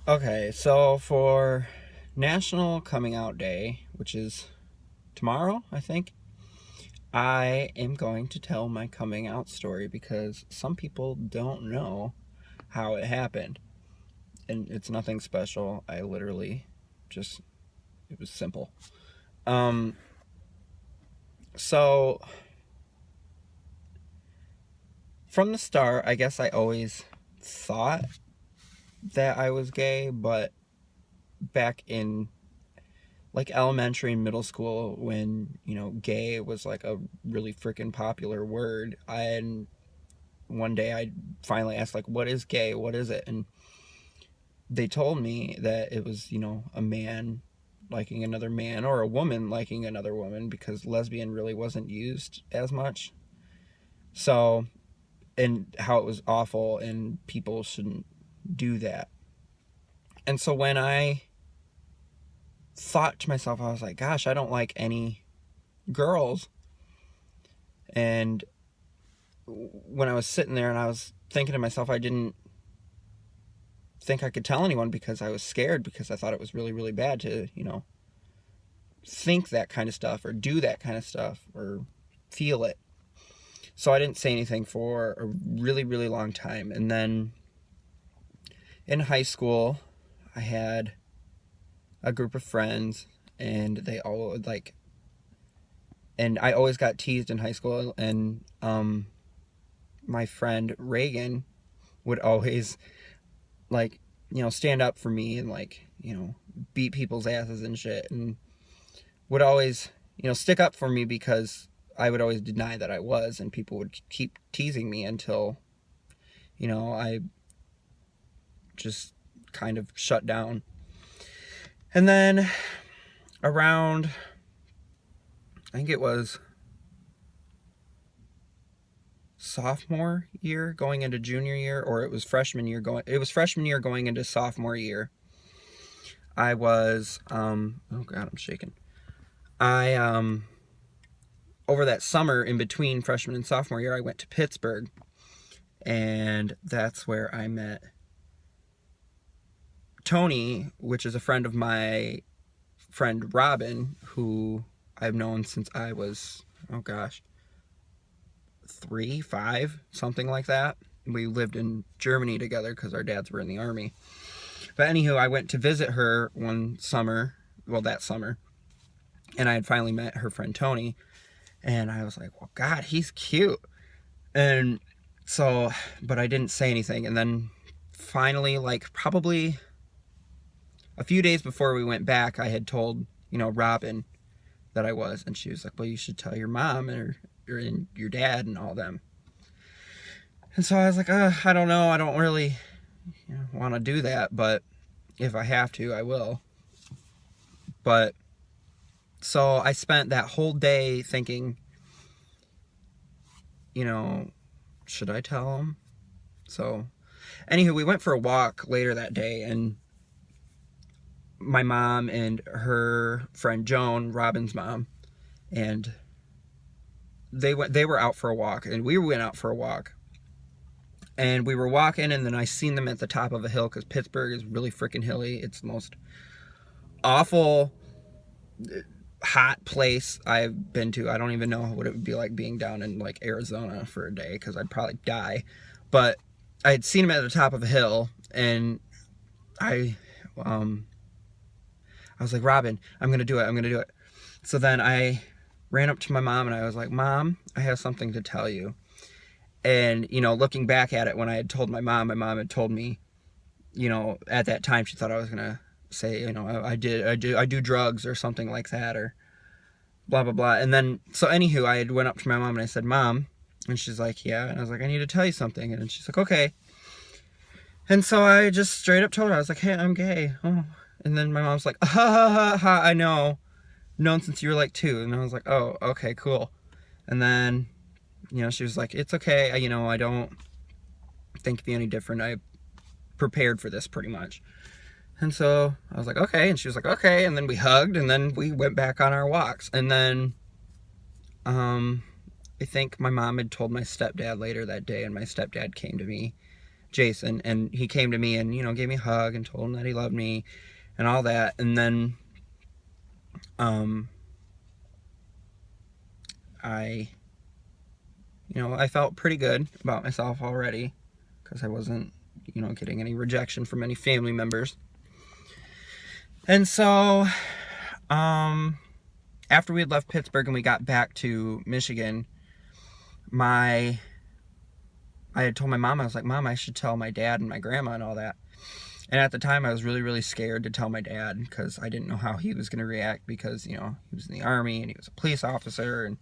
Okay, so for National Coming Out Day, which is tomorrow, I think, I am going to tell my coming out story because some people don't know how it happened. And it's nothing special. I literally just, it was simple. Um, so from the start, I guess I always thought that I was gay, but back in like elementary and middle school when gay was like a really freaking popular word, and one day I finally asked, like, what is gay, what is it? And they told me that it was a man liking another man or a woman liking another woman, because lesbian really wasn't used as much. So, and how it was awful and people shouldn't do that. And so when I thought to myself, I was like, gosh, I don't like any girls. And when I was sitting there and I was thinking to myself, I didn't think I could tell anyone because I was scared, because I thought it was really, really bad to, think that kind of stuff or do that kind of stuff or feel it. So I didn't say anything for a really, really long time. And then in high school, I had a group of friends, and they all like, and I always got teased in high school. And my friend Reagan would always, like, stand up for me and, like, beat people's asses and shit, and would always, stick up for me because I would always deny that I was, and people would keep teasing me until, I just kind of shut down. And then around, I think it was sophomore year going into junior year, or it was freshman year going into sophomore year, I was oh god, I'm shaking. I over that summer in between freshman and sophomore year, I went to Pittsburgh, and that's where I met Tony, which is a friend of my friend Robin, who I've known since I was, oh gosh, 3, 5, something like that. We lived in Germany together because our dads were in the army. But anywho, I went to visit her one summer, well, that summer, and I had finally met her friend Tony, and I was like, well, God, he's cute. And so, but I didn't say anything. And then finally, like, probably a few days before we went back, I had told, Robin that I was. And she was like, well, you should tell your mom or your dad and all them. And so I was like, I don't know. I don't really want to do that. But if I have to, I will. But so I spent that whole day thinking, should I tell him? So, anywho, we went for a walk later that day, and my mom and her friend Joan, Robin's mom, and they were out for a walk, and we went out for a walk. And we were walking, and then I seen them at the top of a hill, because Pittsburgh is really freaking hilly. It's the most awful hot place I've been to. I don't even know what it would be like being down in, like, Arizona for a day, because I'd probably die. But I had seen them at the top of a hill, and I was like, Robin, I'm gonna do it. So then I ran up to my mom, and I was like, Mom, I have something to tell you. And looking back at it, when I had told my mom had told me, at that time she thought I was gonna say, I do drugs or something like that, or blah blah blah. And then, so anywho, I had went up to my mom and I said, Mom, and she's like, yeah. And I was like, I need to tell you something. And she's like, okay. And so I just straight up told her, I was like, hey, I'm gay. Oh. And then my mom's like, ha ha ha ha, I know, known since you were like 2. And I was like, oh, okay, cool. And then, she was like, it's okay, I don't think it'd be any different. I prepared for this pretty much. And so I was like, okay. And she was like, okay. And then we hugged, and then we went back on our walks. And then I think my mom had told my stepdad later that day, and my stepdad came to me Jason, and he came to me and, gave me a hug and told him that he loved me and all that. And then I felt pretty good about myself already because I wasn't, getting any rejection from any family members. And so, after we had left Pittsburgh and we got back to Michigan, I had told my mom, I was like, Mom, I should tell my dad and my grandma and all that. And at the time, I was really, really scared to tell my dad because I didn't know how he was going to react because, he was in the Army and he was a police officer and,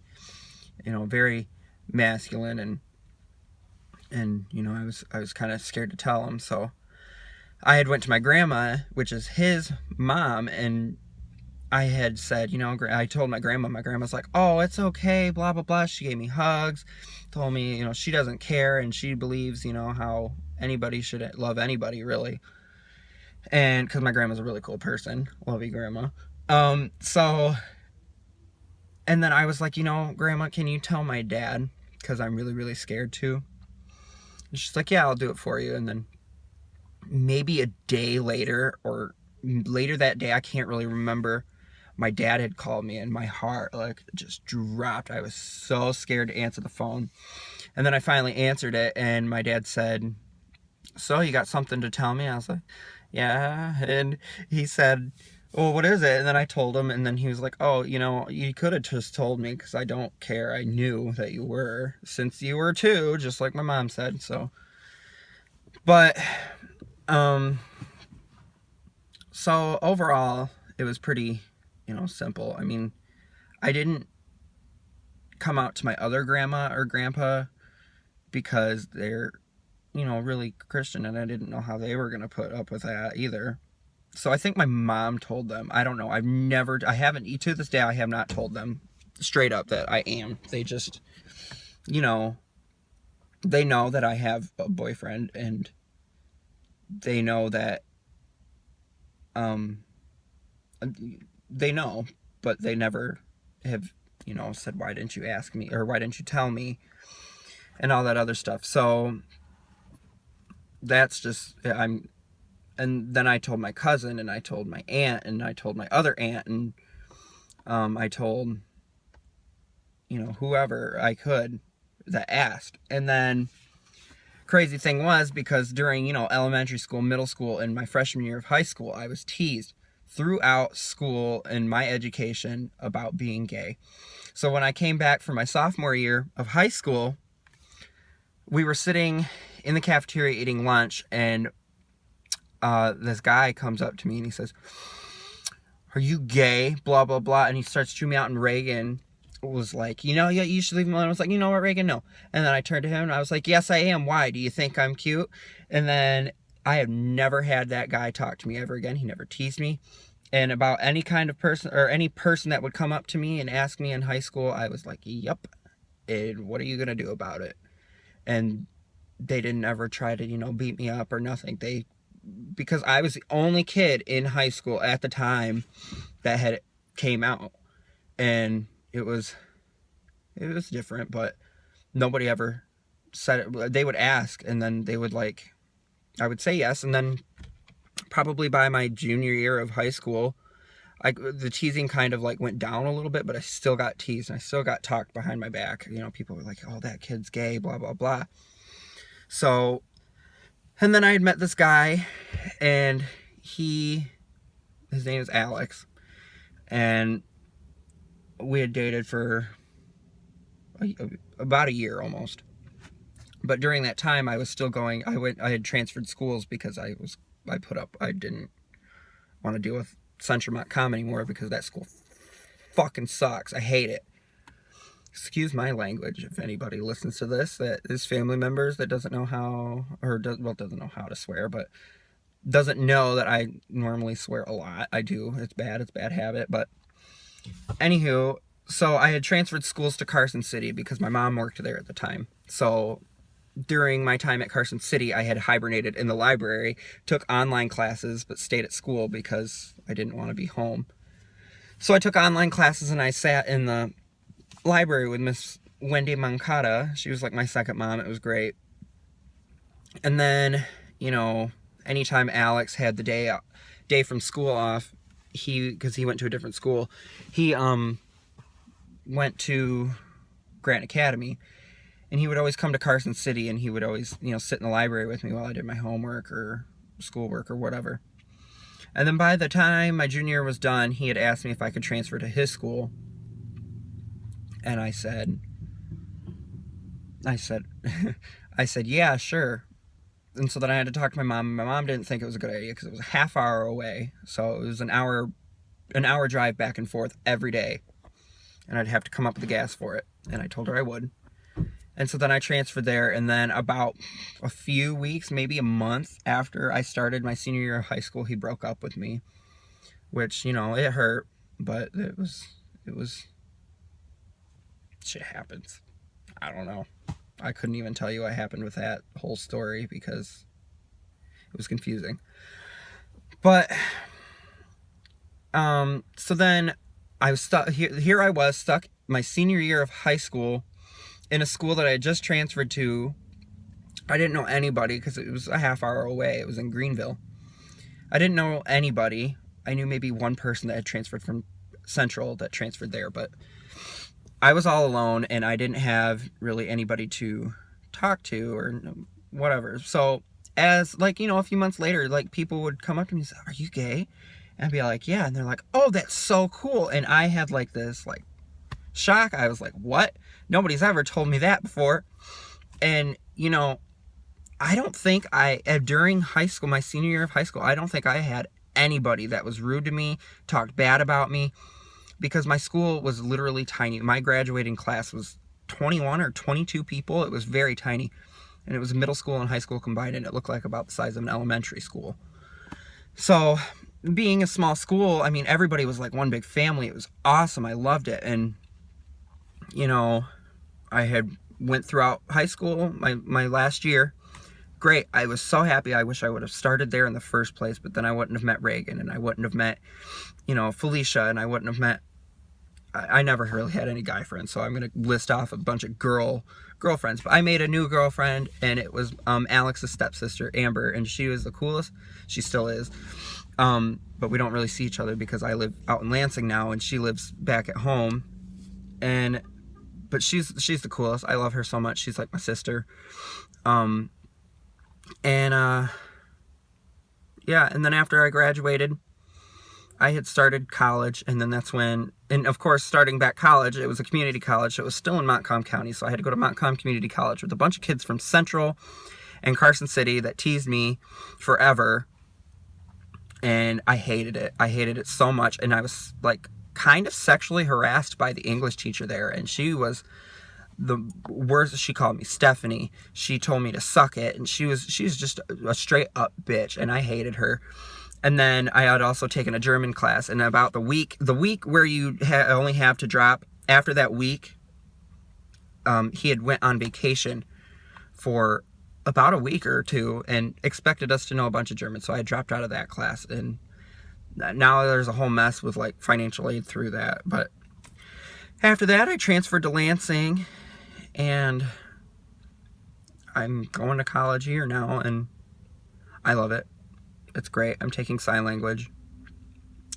very masculine and I was kind of scared to tell him. So I had went to my grandma, which is his mom, and I had said, I told my grandma's like, oh, it's okay, blah, blah, blah. She gave me hugs, told me, she doesn't care, and she believes, how anybody should love anybody, really. And because my grandma's a really cool person. Love you, Grandma. So, and then I was like, Grandma, can you tell my dad? Because I'm really, really scared too. And she's like, yeah, I'll do it for you. And then maybe a day later or later that day, I can't really remember, my dad had called me and my heart just dropped. I was so scared to answer the phone. And then I finally answered it and my dad said, so you got something to tell me? I was like, yeah. And he said, well, what is it? And then I told him, and then he was like, oh, you could have just told me because I don't care. I knew that you were, since you were too, just like my mom said. So, but, so overall, it was pretty, simple. I mean, I didn't come out to my other grandma or grandpa because they're, really Christian, and I didn't know how they were going to put up with that either. So I think my mom told them. I don't know. I haven't, to this day, I have not told them straight up that I am. They just, they know that I have a boyfriend, and they know that, they know, but they never have, said, why didn't you ask me, or why didn't you tell me, and all that other stuff. So that's just, and then I told my cousin, and I told my aunt, and I told my other aunt, and I told, whoever I could that asked. And then crazy thing was, because during, elementary school, middle school, and my freshman year of high school, I was teased throughout school and my education about being gay. So when I came back for my sophomore year of high school, we were sitting in the cafeteria eating lunch, and this guy comes up to me and he says, are you gay? Blah, blah, blah. And he starts chewing me out, and Reagan was like, yeah, you should leave him alone. I was like, you know what, Reagan? No. And then I turned to him and I was like, yes, I am. Why? Do you think I'm cute? And then I have never had that guy talk to me ever again. He never teased me. And about any kind of person, or any person that would come up to me and ask me in high school, I was like, yep. And what are you going to do about it? And they didn't ever try to, beat me up or nothing. Because I was the only kid in high school at the time that had came out. And it was different, but nobody ever said it. They would ask, and then they would I would say yes, and then probably by my junior year of high school, the teasing kind of went down a little bit, but I still got teased, and I still got talked behind my back. People were like, oh, that kid's gay, blah, blah, blah. So, and then I had met this guy, and his name is Alex, and we had dated for about a year almost. But during that time, I was still going. I had transferred schools because I didn't want to deal with Central Montcalm anymore because that school fucking sucks. I hate it. Excuse my language if anybody listens to this that is family members that doesn't know how, or doesn't know how to swear, but doesn't know that I normally swear a lot. I do. It's bad. It's a bad habit. But anywho, so I had transferred schools to Carson City because my mom worked there at the time. So during my time at Carson City, I had hibernated in the library, took online classes, but stayed at school because I didn't want to be home. So I took online classes, and I sat in the library with Miss Wendy Mancata. She was like my second mom. It was great. And then, anytime Alex had the day from school off, because he went to a different school, he went to Grant Academy, and he would always come to Carson City, and he would always, sit in the library with me while I did my homework or schoolwork or whatever. And then by the time my junior year was done, he had asked me if I could transfer to his school. And I said, I said, yeah, sure. And so then I had to talk to my mom. My mom didn't think it was a good idea because it was a half hour away. So it was an hour drive back and forth every day. And I'd have to come up with the gas for it. And I told her I would. And so then I transferred there. And then about a few weeks, maybe a month after I started my senior year of high school, he broke up with me. Which, it hurt. But it was, shit happens. I don't know. I couldn't even tell you what happened with that whole story because it was confusing. But, so then I was stuck, here I was stuck my senior year of high school in a school that I had just transferred to. I didn't know anybody because it was a half hour away. It was in Greenville. I didn't know anybody. I knew maybe one person that had transferred from Central that transferred there, but I was all alone and I didn't have really anybody to talk to or whatever. So as a few months later, people would come up to me and say, "Are you gay?" And I'd be like, "Yeah." And they're like, "Oh, that's so cool." And I had this shock. I was like, "What? Nobody's ever told me that before." And I don't think during high school, my senior year of high school, I don't think I had anybody that was rude to me, talked bad about me, because my school was literally tiny. My graduating class was 21 or 22 people. It was very tiny. And it was middle school and high school combined, and it looked like about the size of an elementary school. So, being a small school, everybody was like one big family. It was awesome. I loved it. And, I had went throughout high school, my last year. Great. I was so happy. I wish I would have started there in the first place, but then I wouldn't have met Reagan, and I wouldn't have met, Felicia, and I wouldn't have met, I never really had any guy friends, so I'm going to list off a bunch of girlfriends. But I made a new girlfriend, and it was Alex's stepsister, Amber, and she was the coolest. She still is. But we don't really see each other because I live out in Lansing now, and she lives back at home. But she's the coolest. I love her so much. She's like my sister. Yeah, and then after I graduated, I had started college, and then that's when, and of course, starting back college, it was a community college, so it was still in Montcalm County, so I had to go to Montcalm Community College with a bunch of kids from Central and Carson City that teased me forever, and I hated it. I hated it so much, and I was, kind of sexually harassed by the English teacher there, and she was the worst. She called me Stephanie. She told me to suck it, and she's just a straight up bitch, and I hated her. And then I had also taken a German class, and about the week where you only have to drop, after that week, he had went on vacation for about a week or two and expected us to know a bunch of German, so I dropped out of that class, and now there's a whole mess with financial aid through that. But after that, I transferred to Lansing, and I'm going to college here now, and I love it. It's great. I'm taking sign language,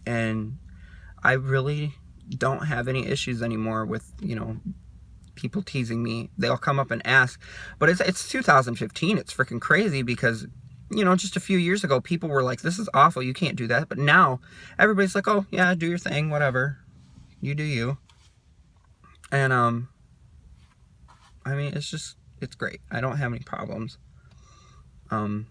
and I really don't have any issues anymore with, people teasing me. They'll come up and ask, but it's 2015. It's freaking crazy because, just a few years ago, people were like, "This is awful. You can't do that." But now everybody's like, "Oh yeah, do your thing, whatever. You do you." And, it's great. I don't have any problems. No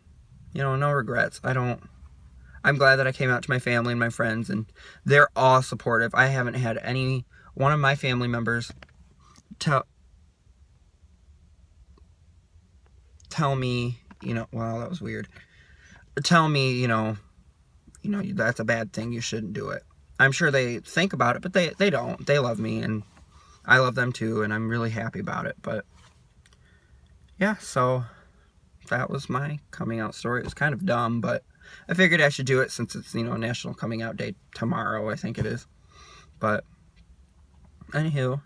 regrets. I'm glad that I came out to my family and my friends, and they're all supportive. I haven't had any one of my family members tell me, wow, that was weird. Tell me, that's a bad thing. You shouldn't do it. I'm sure they think about it, but they don't. They love me, and I love them too, and I'm really happy about it. But yeah, so that was my coming out story. It was kind of dumb, but I figured I should do it since it's, National Coming Out Day tomorrow, I think it is. But anywho,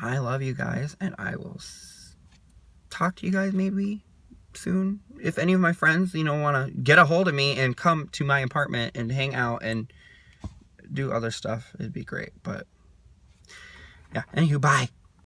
I love you guys, and I will talk to you guys maybe soon. If any of my friends, want to get a hold of me and come to my apartment and hang out and do other stuff, it'd be great. But yeah, anywho, bye.